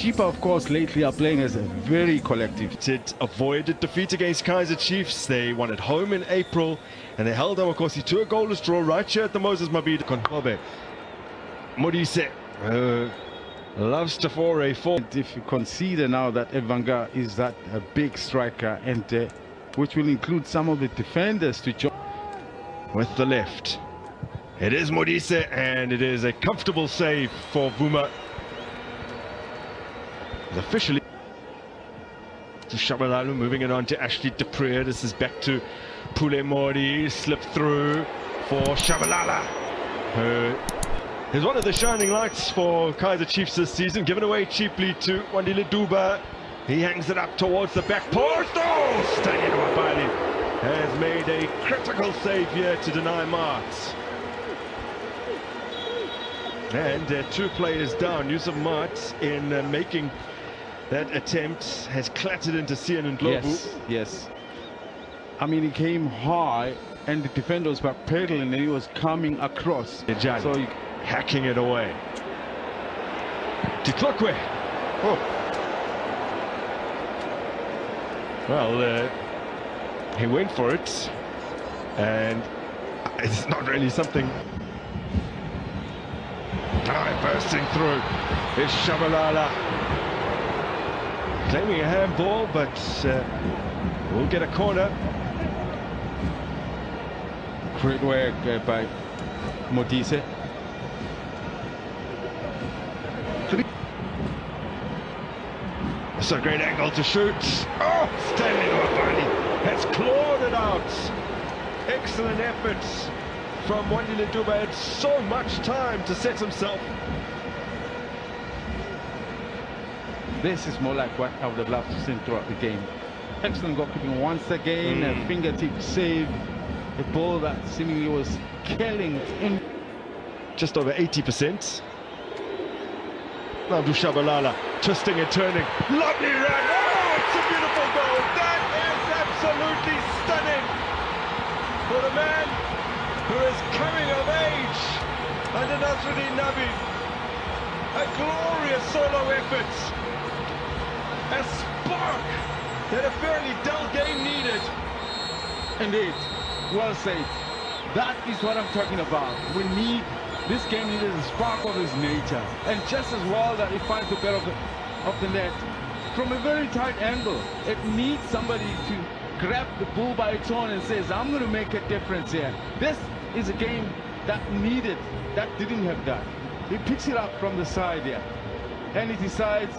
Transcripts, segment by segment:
Chippa, of course, lately are playing as a very collective. It avoided defeat against Kaizer Chiefs. They won at home in April, and they held on, of course, to a goalless draw right here at the Moses Mabhida. Konkobe. Modise loves to foray forward. If you consider now that Evanga is that a big striker, and which will include some of the defenders to join. With the left. It is Modise, and it is a comfortable save for Vuma. Officially to Shabalala, moving it on to Ashley Dupree. This is back to Pule Mori, slip through for Shabalala, who is one of the shining lights for Kaizer Chiefs this season, given away cheaply to Wandile Duba. He hangs it up towards the back post. Oh, Stanley Wapali has made a critical save here to deny marks. And two players down. Yusuf Mart in making that attempt has clattered into Sian and Globu. Yes. I mean, he came high and the defender was backpedaling and he was coming across. So he hacking it away. Tiklokwe. Oh. Well, he went for it, and it's not really something. Bursting through is Shabalala. Claiming a handball, but we'll get a corner. Great work by Modise. It's a great angle to shoot. Oh, Stanley Wapali has clawed it out. Excellent efforts from Wandile Duba. Had so much time to set himself. This is more like what I would have loved to see throughout the game. Excellent goalkeeping once again, a fingertip save, a ball that seemingly was killing in. Just over 80%. Now to Shabalala, twisting and turning. Lovely run. Oh, it's a beautiful goal. That is absolutely stunning for the man who is coming of age under Nasruddin Nabi. A glorious solo effort. A spark that a fairly dull game needed. Indeed, well said. That is what I'm talking about. We need, this game needed a spark of its nature. And just as well that it finds the bed of the net from a very tight angle. It needs somebody to grab the bull by its horn and says, I'm going to make a difference here. This is a game that needed, that didn't have that. He picks it up from the side here. And he decides,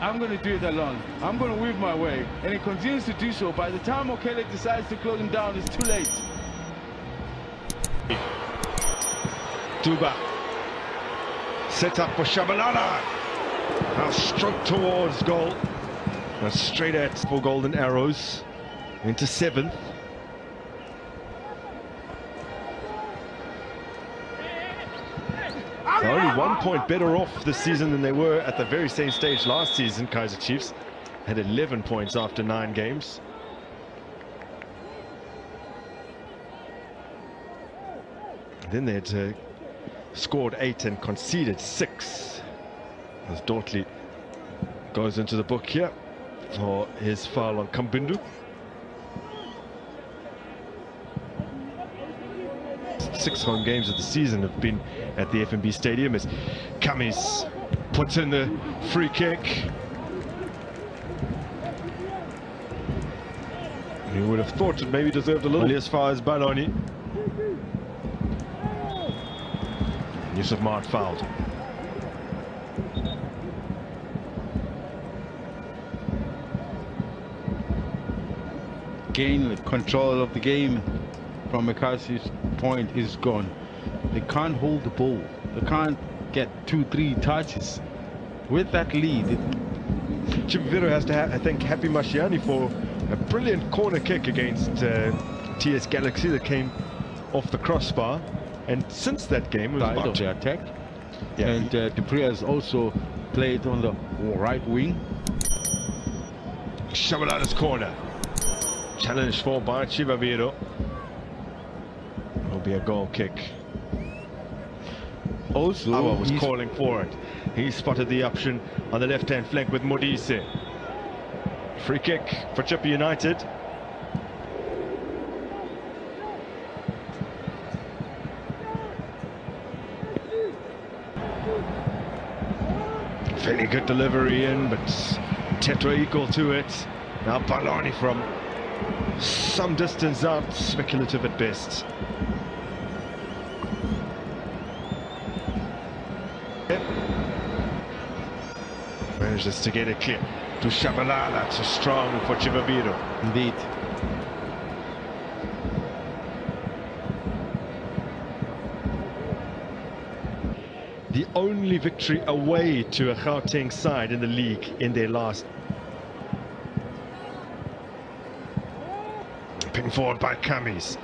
I'm going to do it alone. I'm going to weave my way. And he continues to do so. By the time Okele decides to close him down, it's too late. Duba. Set up for Shabalala. Now stroke towards goal. Now straight at for golden arrows. Into 7th. They're only 1 point better off this season than they were at the very same stage last season. Kaizer Chiefs had 11 points after 9 games. Then they'd scored 8 and conceded 6. As Dortley goes into the book here for his foul on Kambindu. 6 home games of the season have been at the FNB Stadium as Kamis puts in the free kick. You would have thought it maybe deserved a little as far as Baloni. Yusuf Mart fouled. Gain control of the game from Mekasi's point is gone. They can't hold the ball. They can't get 2-3 touches. With that lead, Chippa has to thank Happy Mashiani for a brilliant corner kick against TS Galaxy that came off the crossbar. And since that game, it was about the attack. Yeah, and Dupree has also played on the right wing. Shabalala's corner. Challenge for by Chivaviro. Will be a goal kick. Also, Awa was calling for it. He spotted the option on the left-hand flank with Modise. Free kick for Chippa United. Fairly good delivery in, but Tetra equal to it. Now Palani from some distance out, speculative at best. Manages to get it clear to Shabalala, too strong for Chivaviro. Indeed. The only victory away to a Gauteng side in the league in their last. Ping forward by Kamis.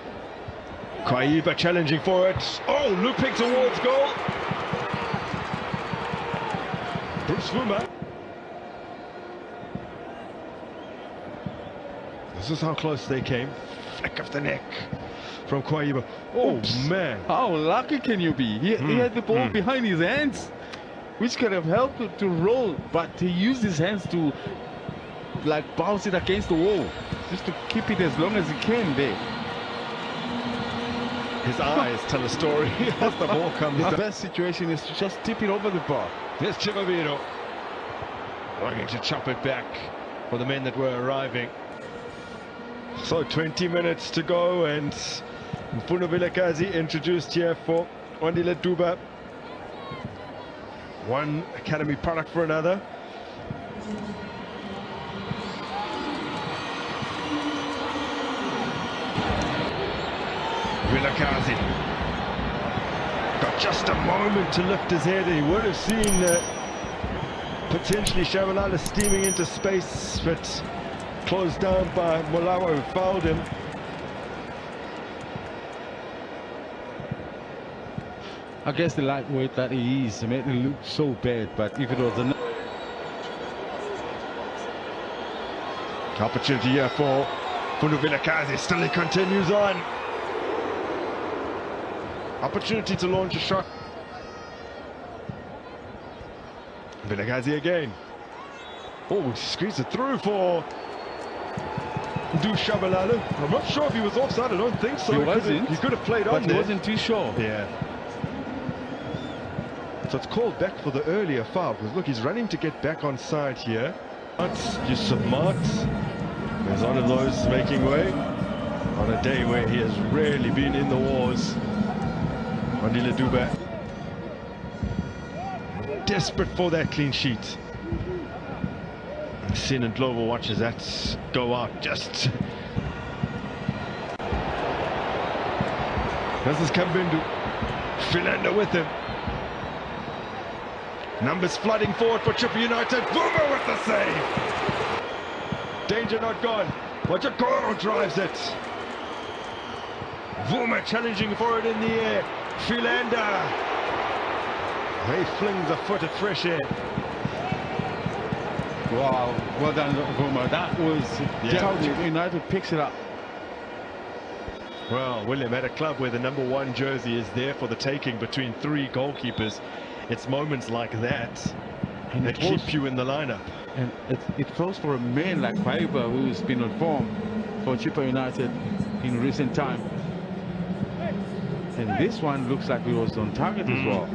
Kaizer challenging for it. Oh, looping towards goal. Bruce Vuma. This is how close they came. Flick of the neck from Kaizer. Oh, oops, man. How lucky can you be? He had the ball behind his hands, which could have helped to roll, but he used his hands to like bounce it against the wall, just to keep it as long as he can there. His eyes tell a story as the ball comes down. The best situation is to just tip it over the bar. Here's Chivaviro looking to chop it back for the men that were arriving. So 20 minutes to go, and Mfuno Vilakazi introduced here for Ondile Duba. One academy product for another. Vilakazi got just a moment to lift his head, and he would have seen potentially Shabalala steaming into space, but closed down by Molawa, who fouled him. I guess the lightweight that he is made it look so bad, but if it was an opportunity here for Mfuno Vilakazi, still he continues on. Opportunity to launch a shot. Vilakazi again. Oh, squeezed it through for Shabalala. I'm not sure if he was offside. I don't think so. He wasn't. He could have played on but he there. wasn't too sure. Yeah. So it's called back for the earlier foul, because look, he's running to get back on side here. Yusumat is one of those making way on a day where he has rarely been in the wars. Ondile Duba desperate for that clean sheet. Sin and Glover watches that go out. Just this is Kambindu. Philander with him. Numbers flooding forward for Chippa United. Vuma with the save. Danger not gone. Wajagoro drives it. Vuma challenging for it in the air. Philander. He flings a foot of fresh air. Wow, well done, Vuma. That was United picks it up. Well, William, at a club where the #1 jersey is there for the taking between 3 goalkeepers, it's moments like that that keep you in the lineup. And it falls for a man like Kaizer, who's been on form for Chippa United in recent time. And this one looks like it was on target as well.